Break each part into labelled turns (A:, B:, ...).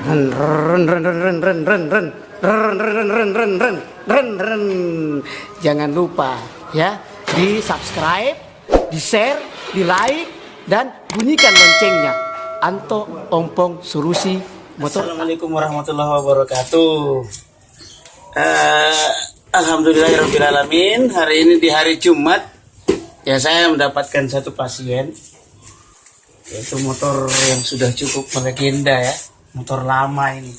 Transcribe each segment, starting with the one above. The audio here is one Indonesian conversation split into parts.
A: Ren ren ren ren ren ren ren ren ren ren ren ren ren ren ren. Jangan lupa ya, di subscribe, di share, di like, dan bunyikan loncengnya. Anto Ompong Solusi Motor.
B: Assalamualaikum warahmatullahi wabarakatuh. Alhamdulillahirrahmanirrahim. Hari ini di hari Jumat, ya saya mendapatkan satu pasien, yaitu motor yang sudah cukup melegenda ya, motor lama ini,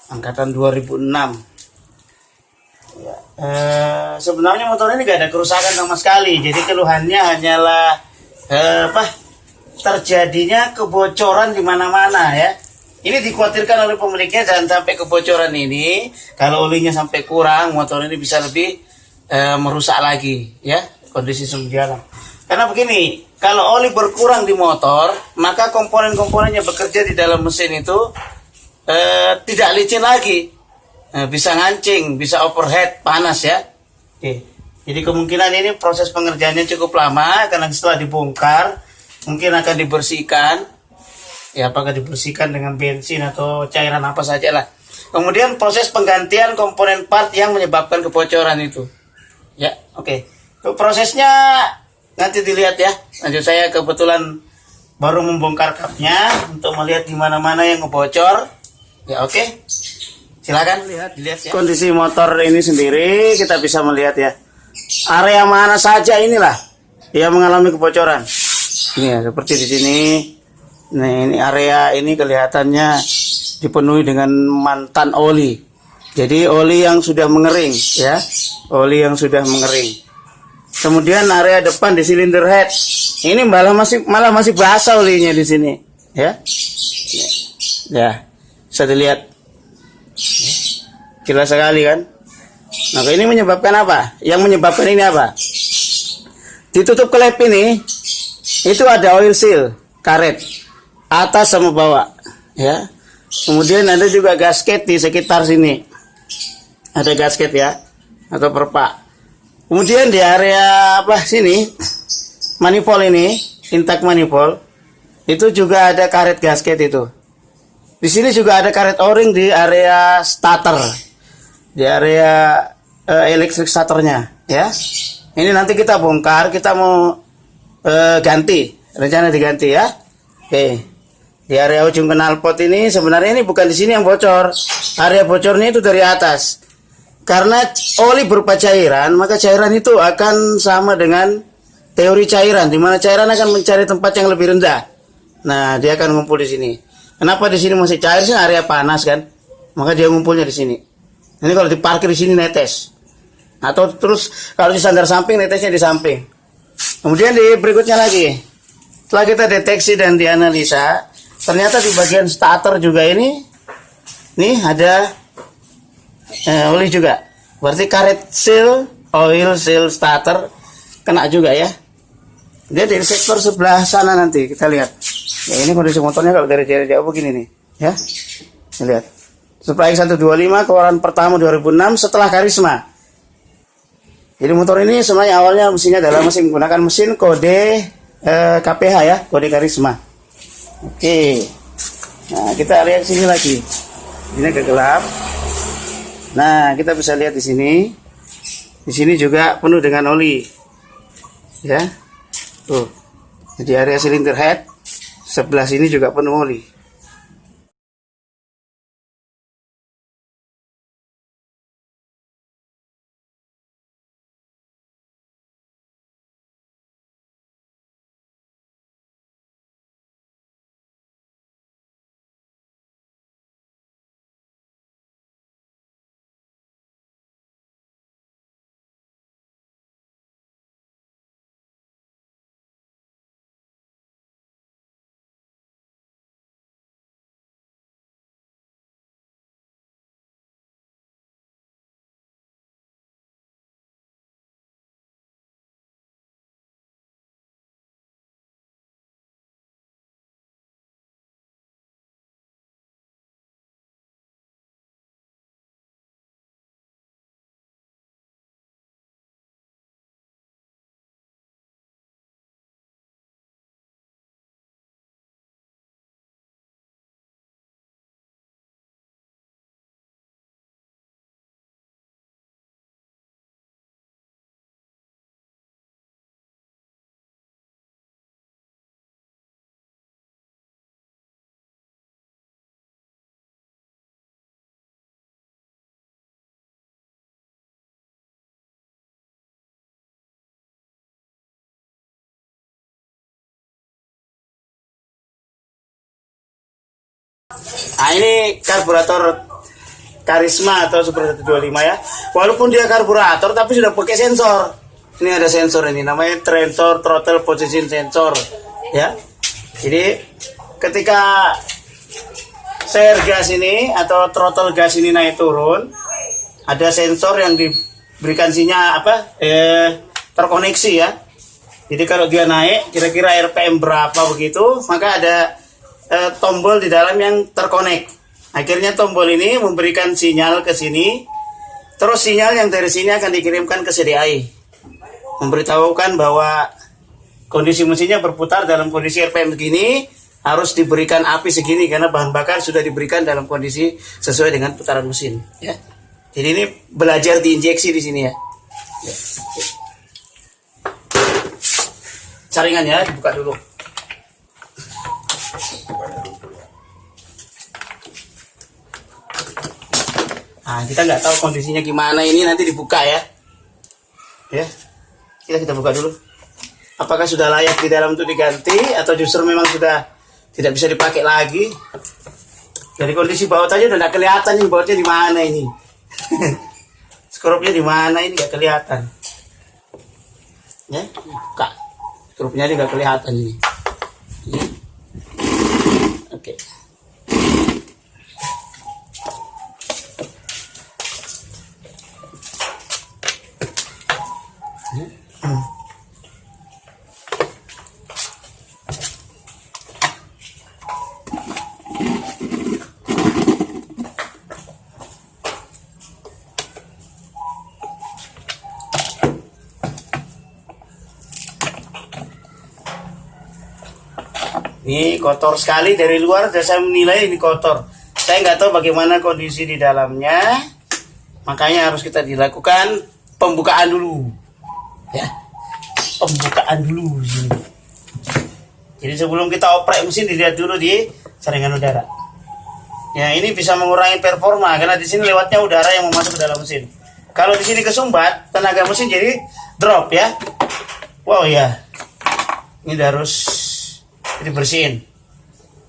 B: angkatan 2006. Ya, sebenarnya motor ini gak ada kerusakan sama sekali. Jadi keluhannya hanyalah terjadinya kebocoran di mana-mana ya. Ini dikhawatirkan oleh pemiliknya jangan sampai kebocoran ini. Kalau olinya sampai kurang, motor ini bisa lebih merusak lagi ya, kondisi semenjana. Karena begini, kalau oli berkurang di motor, maka komponen-komponen yang bekerja di dalam mesin itu tidak licin lagi, bisa ngancing, bisa overheat, panas ya. Oke. Jadi kemungkinan ini proses pengerjaannya cukup lama, karena setelah dibongkar mungkin akan dibersihkan. Ya, apakah dibersihkan dengan bensin atau cairan apa saja lah. Kemudian proses penggantian komponen part yang menyebabkan kebocoran itu. Ya, oke. Prosesnya nanti dilihat ya. Lanjut, saya kebetulan baru membongkar kapnya untuk melihat di mana-mana yang ngebocor. Ya, oke. Silakan dilihat ya. Kondisi motor ini sendiri kita bisa melihat ya. Area mana saja inilah yang mengalami kebocoran. Ini ya, seperti di sini. Nah, ini area ini kelihatannya dipenuhi dengan mantan oli. Jadi oli yang sudah mengering ya, oli yang sudah mengering. Kemudian area depan di silinder head, ini malah masih basah olinya di sini ya. Ya, bisa dilihat. Jelas sekali kan. Nah, ini menyebabkan apa? Yang menyebabkan ini apa? Ditutup klep ini, itu ada oil seal, karet. Atas sama bawah ya. Kemudian ada juga gasket di sekitar sini, ada gasket ya, atau perpak. Kemudian di area sini, manifold ini, intak manifold, itu juga ada karet gasket itu. Di sini juga ada karet o-ring di area starter, di area elektrik starternya ya. Ini nanti kita bongkar, kita mau ganti, rencana diganti ya. Oke. Di area ujung knalpot ini sebenarnya ini bukan di sini yang bocor. Area bocornya itu dari atas. Karena oli berupa cairan, maka cairan itu akan sama dengan teori cairan, di mana cairan akan mencari tempat yang lebih rendah. Nah, dia akan ngumpul di sini. Kenapa di sini masih cair sih? Area panas kan? Maka dia ngumpulnya di sini. Ini kalau diparkir di sini netes. Atau terus kalau di sandar samping, netesnya di samping. Kemudian di berikutnya lagi, setelah kita deteksi dan dianalisa, ternyata di bagian starter juga ini nih ada oli juga. Berarti karet seal, oil seal starter kena juga ya. Dia dari sektor sebelah sana nanti kita lihat. Ya, ini kondisi motornya kalau dari jauh begini nih ya. Lihat. Supply 125 keluaran pertama 2006 setelah Karisma. Jadi motor ini sebenarnya awalnya mesinnya adalah mesin menggunakan mesin kode KPH ya, kode Karisma. Oke. Nah, kita lihat sini lagi. Ini agak gelap. Nah, kita bisa lihat di sini. Di sini juga penuh dengan oli. Ya. Tuh. Jadi area silinder head sebelah sini juga penuh oli. Nah, ini karburator Karisma atau Super 125 ya. Walaupun dia karburator tapi sudah pakai sensor. Ini ada sensor ini namanya sensor throttle position sensor ya. Jadi ketika share gas ini atau throttle gas ini naik turun, ada sensor yang diberikan sinyal terkoneksi ya. Jadi kalau dia naik kira-kira RPM berapa begitu, maka ada tombol di dalam yang terkonek. Akhirnya tombol ini memberikan sinyal ke sini, terus sinyal yang dari sini akan dikirimkan ke CDI, memberitahukan bahwa kondisi mesinnya berputar dalam kondisi RPM begini, harus diberikan api segini karena bahan bakar sudah diberikan dalam kondisi sesuai dengan putaran mesin. Ya. Jadi ini belajar diinjeksi di sini ya. Saringan ya, dibuka dulu. Nah, kita nggak tahu kondisinya gimana ini, nanti dibuka ya. Ya, kita buka dulu. Apakah sudah layak di dalam untuk diganti atau justru memang sudah tidak bisa dipakai lagi? Dari kondisi baut aja udah nggak kelihatan nih bautnya di mana ini. Skrupnya di mana ini nggak kelihatan. Ya, buka. Skrupnya juga kelihatan ini. Oke. Ini kotor sekali dari luar, saya menilai ini kotor. Saya nggak tahu bagaimana kondisi di dalamnya, makanya harus kita dilakukan pembukaan dulu, ya, pembukaan dulu. Jadi sebelum kita oprek mesin dilihat dulu di saringan udara. Ya ini bisa mengurangi performa karena di sini lewatnya udara yang mau masuk ke dalam mesin. Kalau di sini kesumbat, tenaga mesin jadi drop ya. Wow ya, ini harus dibersihin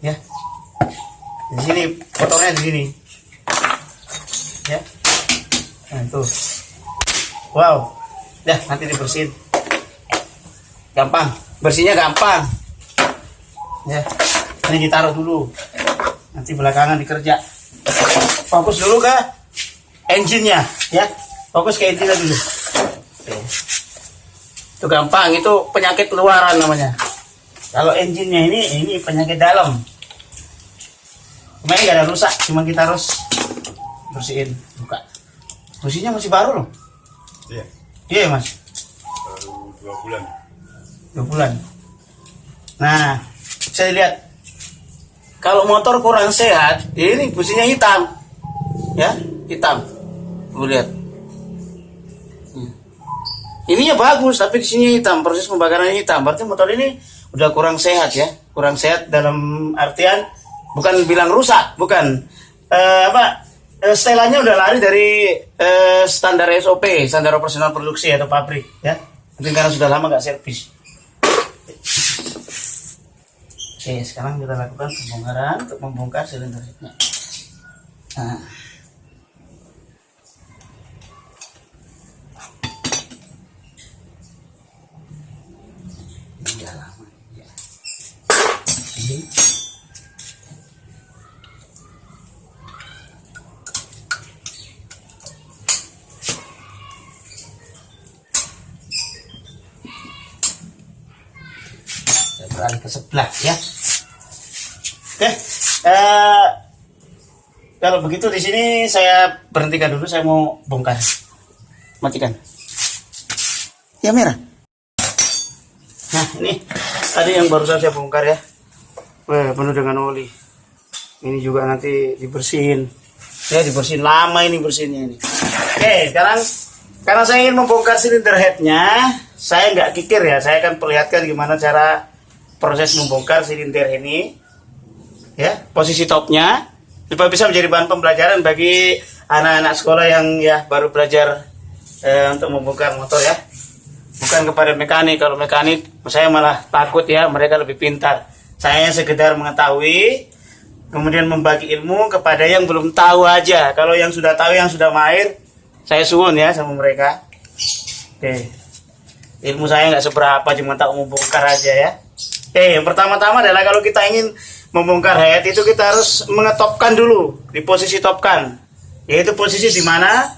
B: ya. Di sini kotornya di sini ya. Nah tuh, wow, dah nanti dibersihin, gampang, bersihnya gampang ya. Ini ditaruh dulu, nanti belakangan dikerja. Fokus dulu ke engine-nya ya, fokus ke engine-nya dulu. Oke. Itu gampang, itu penyakit luaran namanya. Kalau engine-nya ini penyakit dalam. Kemarin nggak ada rusak, cuma kita harus bersihin, buka. Mesinnya masih baru loh.
C: Iya.
B: Iya mas.
C: Baru 2 bulan.
B: 2 bulan. Nah, saya lihat kalau motor kurang sehat, ini businya hitam, ya hitam. Tuh lihat. Ininya bagus, tapi di sini hitam, proses pembakarannya hitam. Berarti motor ini udah kurang sehat ya, kurang sehat dalam artian bukan bilang rusak, bukan setelannya udah lari dari standar SOP, standar operasional produksi atau pabrik ya. Mungkin karena sudah lama nggak servis. Oke, sekarang kita lakukan pembongkaran untuk membongkar silinder headnya. Nah. Beralih ke sebelah ya. Oke, kalau begitu di sini saya berhentikan dulu, saya mau bongkar. Matikan. Ya merah. Nah ini tadi yang barusan saya bongkar ya. Wah, penuh dengan oli. Ini juga nanti dibersihin. Ya dibersihin lama ini bersihnya ini. Oke, sekarang karena saya ingin membongkar silinder headnya, saya nggak kikir ya. Saya akan perlihatkan gimana cara proses membongkar silinder ini ya, posisi topnya supaya bisa menjadi bahan pembelajaran bagi anak-anak sekolah yang ya baru belajar untuk membongkar motor ya, bukan kepada mekanik. Kalau mekanik saya malah takut ya, mereka lebih pintar. Saya sekedar mengetahui kemudian membagi ilmu kepada yang belum tahu aja. Kalau yang sudah tahu, yang sudah mahir, saya suwun ya sama mereka. Oke, ilmu saya nggak seberapa, cuma tak membongkar aja ya. Oke, yang pertama-tama adalah kalau kita ingin membongkar head itu kita harus mengetopkan dulu di posisi topkan, yaitu posisi di mana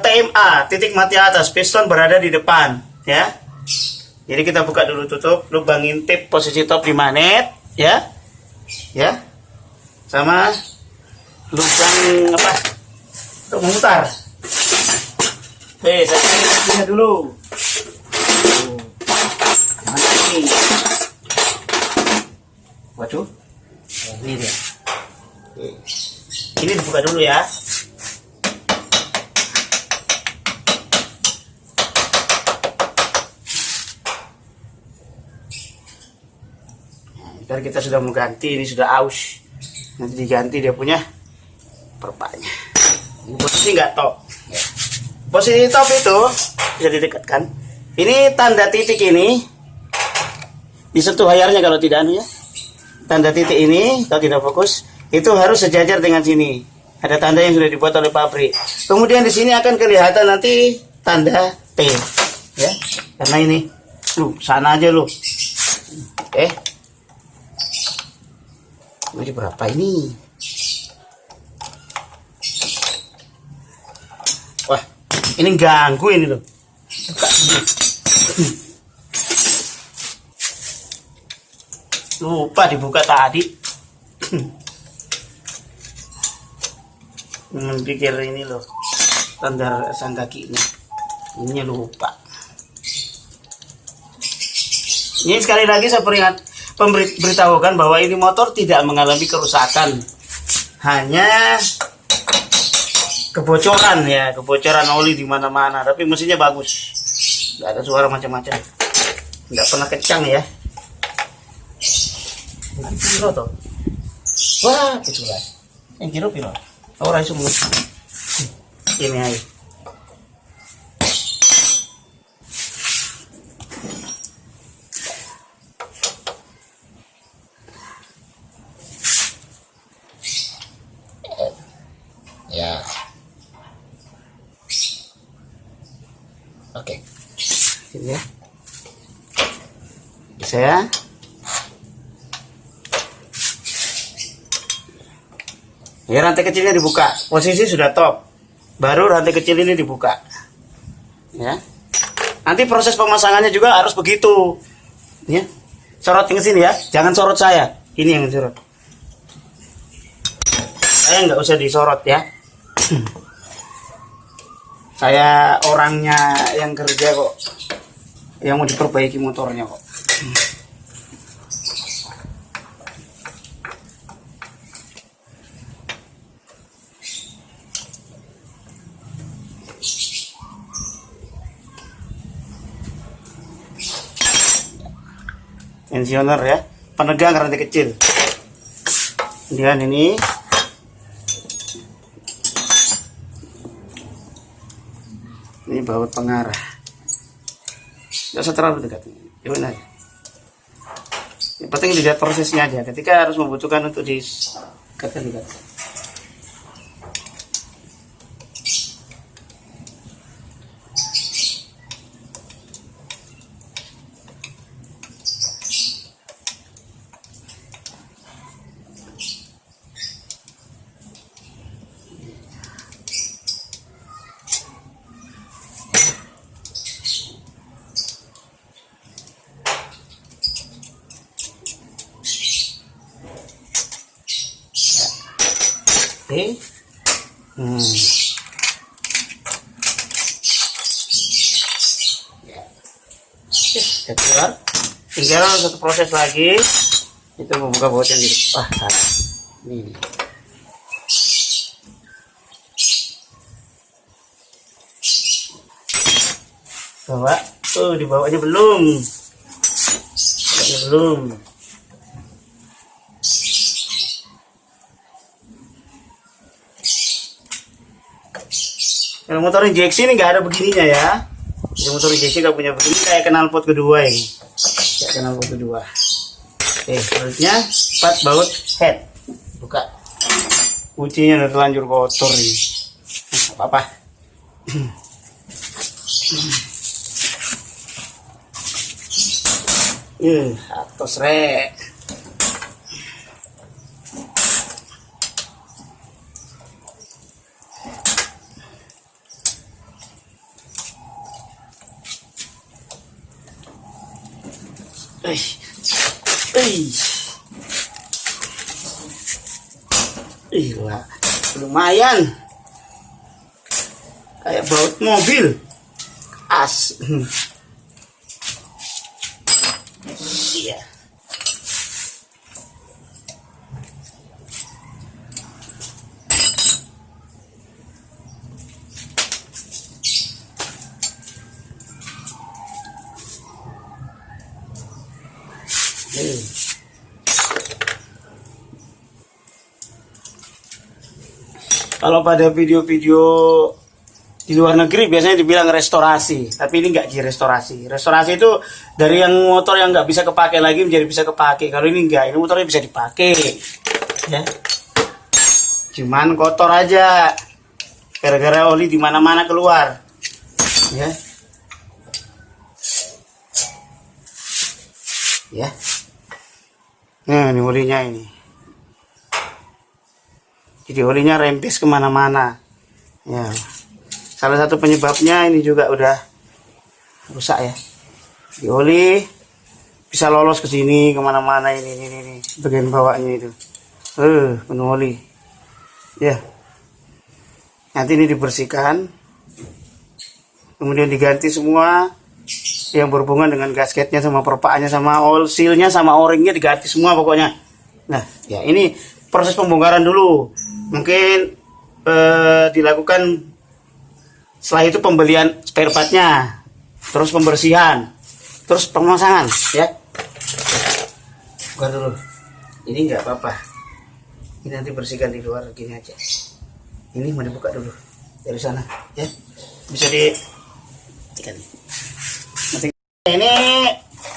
B: TMA, titik mati atas, piston berada di depan ya. Jadi kita buka dulu, tutup, lubang intip posisi top di magnet ya, ya, sama lubang apa untuk memutar. Oke, saya cari dulu. Mana ini? Waduh, ini dia. Oke. Ini dibuka dulu ya. Ntar kita sudah mau ganti, ini sudah aus. Nanti diganti dia punya perpaknya. Ini posisi nggak top. Posisi top itu bisa didekatkan. Ini tanda titik ini disentuh layarnya kalau tidak anu ya. Tanda titik ini kalau tidak fokus itu harus sejajar dengan sini. Ada tanda yang sudah dibuat oleh pabrik. Kemudian di sini akan kelihatan nanti tanda T, ya. Karena ini, sana aja lu. Ini berapa ini? Wah, ini ganggu ini loh. Lupa dibuka tadi. Pikir ini loh, tanda sang kaki ini. Ininya lupa. Ini sekali lagi saya beritahukan bahwa ini motor tidak mengalami kerusakan, hanya kebocoran ya, kebocoran oli di mana-mana. Tapi mesinnya bagus, nggak ada suara macam-macam, nggak pernah kencang ya. Ini piro toh? Wah, kecuali yang kira piro? Orang semua ini aja. Ya. Oke. Sini ya. Bisa ya. Ya, rantai kecilnya dibuka. Posisi sudah top. Baru rantai kecil ini dibuka. Ya. Nanti proses pemasangannya juga harus begitu. Ya. Sorot ke sini ya. Jangan sorot saya. Ini yang sorot. Saya nggak usah disorot ya. Saya orangnya yang kerja kok, yang mau diperbaiki motornya kok. Tensioner ya, penegang rantai kecil. Kemudian ini baut pengarah. Tidak usah terlalu dekat. Gimana aja. Yang penting dilihat prosesnya aja. Ketika harus membutuhkan untuk dekat. Oke. Ya, keluar. Tinggal satu proses lagi. Itu membuka bautnya di depan. Salah. Ini. Bawa. Dibawanya belum. Belum. Kalau motor injeksi ini nggak ada begininya ya. Jadi motor injeksi nggak punya begini, kayak knalpot kedua ini. Kayak knalpot kedua. Oke, selanjutnya part baut head. buka. Kuncinya udah terlanjur kotor ini. Nggak apa-apa. Atos rek. Lah, lumayan. Kayak baut mobil. As. Iya. Kalau pada video-video di luar negeri biasanya dibilang restorasi, tapi ini nggak di restorasi. Restorasi itu dari yang motor yang nggak bisa kepake lagi menjadi bisa kepake. Kalau ini nggak, ini motornya bisa dipakai, ya. Cuman kotor aja, gara-gara oli di mana-mana keluar, ya. Ya. Nah, ini olinya ini. Jadi olinya rempes kemana-mana. Ya. Salah satu penyebabnya ini juga udah rusak ya. Di oli bisa lolos ke sini kemana-mana ini bagian bawahnya itu. Penuh oli. Ya. Nanti ini dibersihkan. Kemudian diganti semua yang berhubungan dengan gasketnya sama perpaannya sama oil sealnya sama o-ringnya diganti semua pokoknya. Nah, ya ini proses pembongkaran dulu. Mungkin dilakukan setelah itu pembelian spare partnya, terus pembersihan, terus pemasangan, ya. Buka dulu. Ini nggak apa-apa. Ini nanti bersihkan di luar gini aja. Ini mau dibuka dulu dari sana, ya. Bisa di. Ini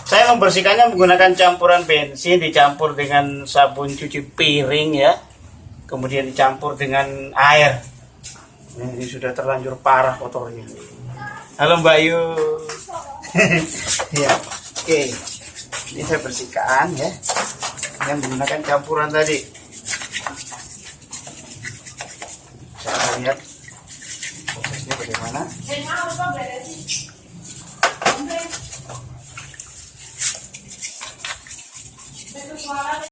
B: saya membersihkannya menggunakan campuran bensin dicampur dengan sabun cuci piring, ya. Kemudian dicampur dengan air. Nah, ini sudah terlanjur parah kotornya. Halo Mbak Yu. Ya, oke. Ini saya bersihkan ya. Yang menggunakan campuran tadi. Saya lihat prosesnya bagaimana.